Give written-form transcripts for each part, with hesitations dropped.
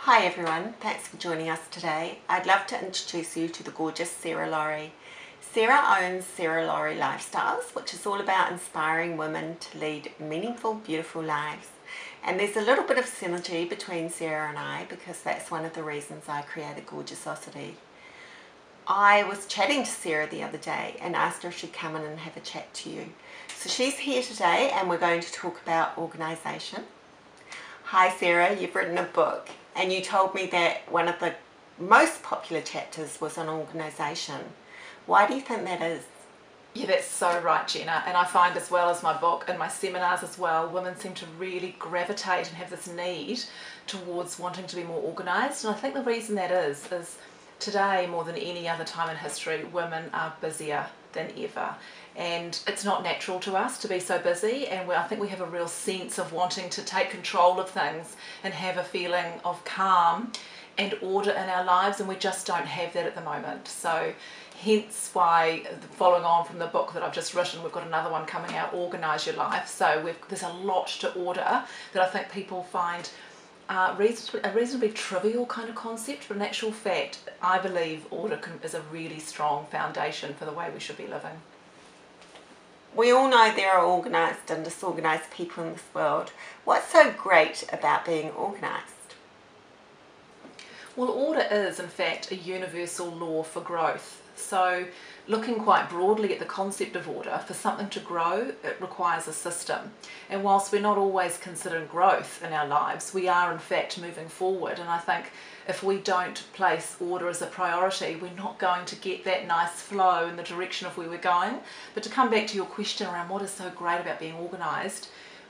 Hi everyone, thanks for joining us today. I'd love to introduce you to the gorgeous Sarah Larie. Sarah owns Sarah Larie Lifestyles, which is all about inspiring women to lead meaningful, beautiful lives. And there's a little bit of synergy between Sarah and I because that's one of the reasons I created Gorgeousosity. I was chatting to Sarah the other day and asked her if she'd come in and have a chat to you. So she's here today and we're going to talk about organisation. Hi Sarah, you've written a book and you told me that one of the most popular chapters was on organisation. Why do you think that is? Yeah, that's so right, Jenna. And I find as well as my book and my seminars as well, women seem to really gravitate and have this need towards wanting to be more organised. And I think the reason that is today, more than any other time in history, women are busier than ever. And it's not natural to us to be so busy, and I think we have a real sense of wanting to take control of things and have a feeling of calm and order in our lives, and we just don't have that at the moment. So hence why, following on from the book that I've just written, we've got another one coming out, Organise Your Life. So there's a lot to order that I think people find a reasonably trivial kind of concept, but in actual fact I believe order is a really strong foundation for the way we should be living. We all know there are organised and disorganised people in this world. What's so great about being organised? Well, order is in fact a universal law for growth. So looking quite broadly at the concept of order, for something to grow it requires a system. And whilst we're not always considering growth in our lives, we are in fact moving forward. And I think if we don't place order as a priority, we're not going to get that nice flow in the direction of where we're going. But to come back to your question around what is so great about being organised,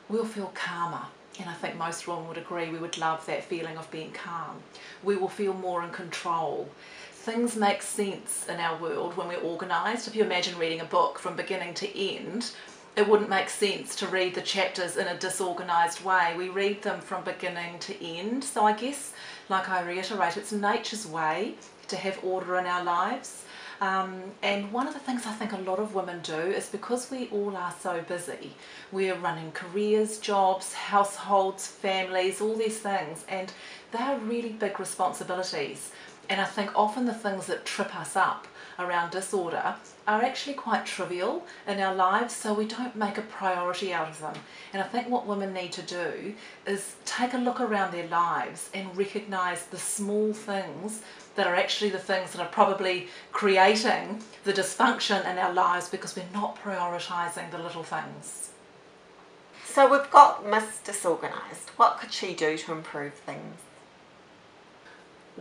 we'll feel calmer. And I think most women would agree we would love that feeling of being calm. We will feel more in control. Things make sense in our world when we're organised. If you imagine reading a book from beginning to end, it wouldn't make sense to read the chapters in a disorganised way. We read them from beginning to end. So I guess, like I reiterate, it's nature's way to have order in our lives. And one of the things I think a lot of women do is because we all are so busy, we're running careers, jobs, households, families, all these things, and they are really big responsibilities. And I think often the things that trip us up around disorder are actually quite trivial in our lives, so we don't make a priority out of them. And I think what women need to do is take a look around their lives and recognise the small things that are actually the things that are probably creating the dysfunction in our lives because we're not prioritising the little things. So we've got Miss Disorganised. What could she do to improve things?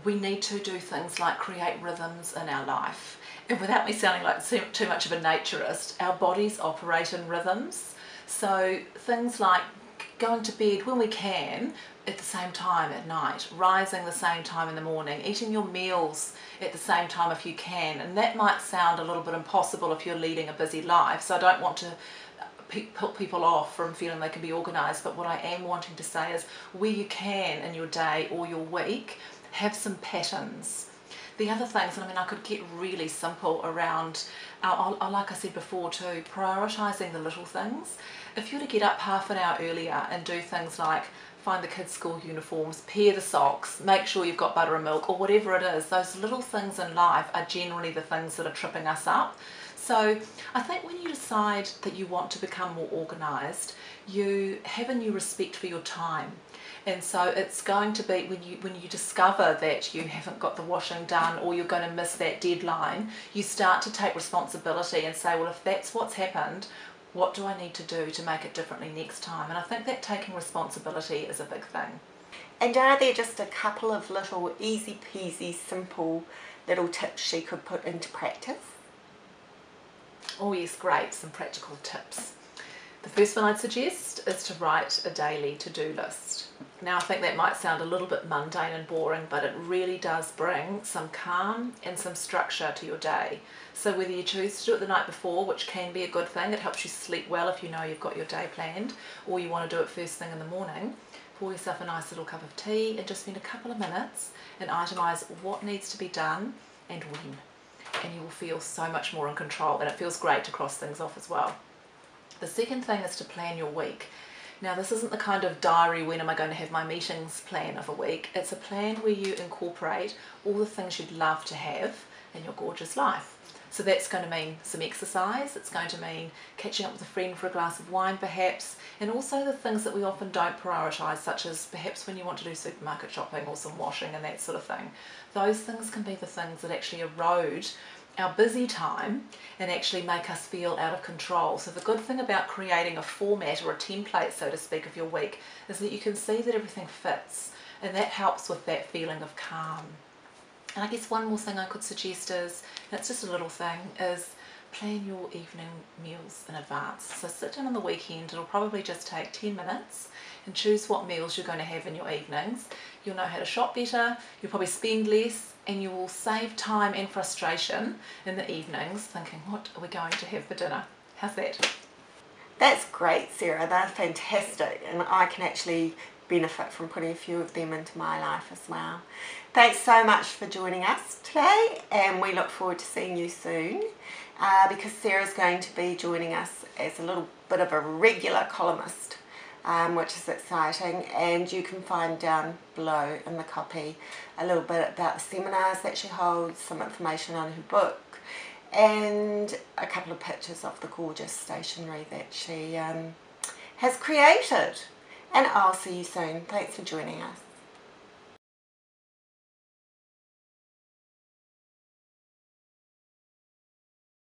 We need to do things like create rhythms in our life. And without me sounding like too much of a naturist, our bodies operate in rhythms. So things like going to bed when we can at the same time at night, rising the same time in the morning, eating your meals at the same time if you can. And that might sound a little bit impossible if you're leading a busy life, so I don't want to put people off from feeling they can be organised, but what I am wanting to say is where you can in your day or your week, have some patterns. The other things, and I mean I could get really simple around, like I said before too, prioritising the little things. If you were to get up half an hour earlier and do things like find the kids' school uniforms, pair the socks, make sure you've got butter and milk, or whatever it is, those little things in life are generally the things that are tripping us up. So I think when you decide that you want to become more organised, you have a new respect for your time. And so it's going to be when you discover that you haven't got the washing done or you're going to miss that deadline, you start to take responsibility and say, well, if that's what's happened, what do I need to do to make it differently next time? And I think that taking responsibility is a big thing. And are there just a couple of little easy peasy simple little tips she could put into practice? Oh yes, great, some practical tips. The first one I'd suggest is to write a daily to-do list. Now I think that might sound a little bit mundane and boring, but it really does bring some calm and some structure to your day. So whether you choose to do it the night before, which can be a good thing, it helps you sleep well if you know you've got your day planned, or you want to do it first thing in the morning, pour yourself a nice little cup of tea and just spend a couple of minutes and itemise what needs to be done and when. And you will feel so much more in control, and it feels great to cross things off as well. The second thing is to plan your week. Now, this isn't the kind of diary, when am I going to have my meetings plan of a week. It's a plan where you incorporate all the things you'd love to have in your gorgeous life. So that's going to mean some exercise, it's going to mean catching up with a friend for a glass of wine perhaps, and also the things that we often don't prioritise, such as perhaps when you want to do supermarket shopping or some washing and that sort of thing. Those things can be the things that actually erode our busy time and actually make us feel out of control. So the good thing about creating a format or a template, so to speak, of your week is that you can see that everything fits, and that helps with that feeling of calm. And I guess one more thing I could suggest is, and it's just a little thing, is plan your evening meals in advance. So sit down on the weekend, it'll probably just take 10 minutes, and choose what meals you're going to have in your evenings. You'll know how to shop better, you'll probably spend less, and you will save time and frustration in the evenings thinking, what are we going to have for dinner? How's that? That's great, Sarah. They're fantastic, and I can actually benefit from putting a few of them into my life as well. Thanks so much for joining us today, and we look forward to seeing you soon, because Sarah's going to be joining us as a little bit of a regular columnist, which is exciting. And you can find down below in the copy a little bit about the seminars that she holds, some information on her book, and a couple of pictures of the gorgeous stationery that she has created. And I'll see you soon. Thanks for joining us.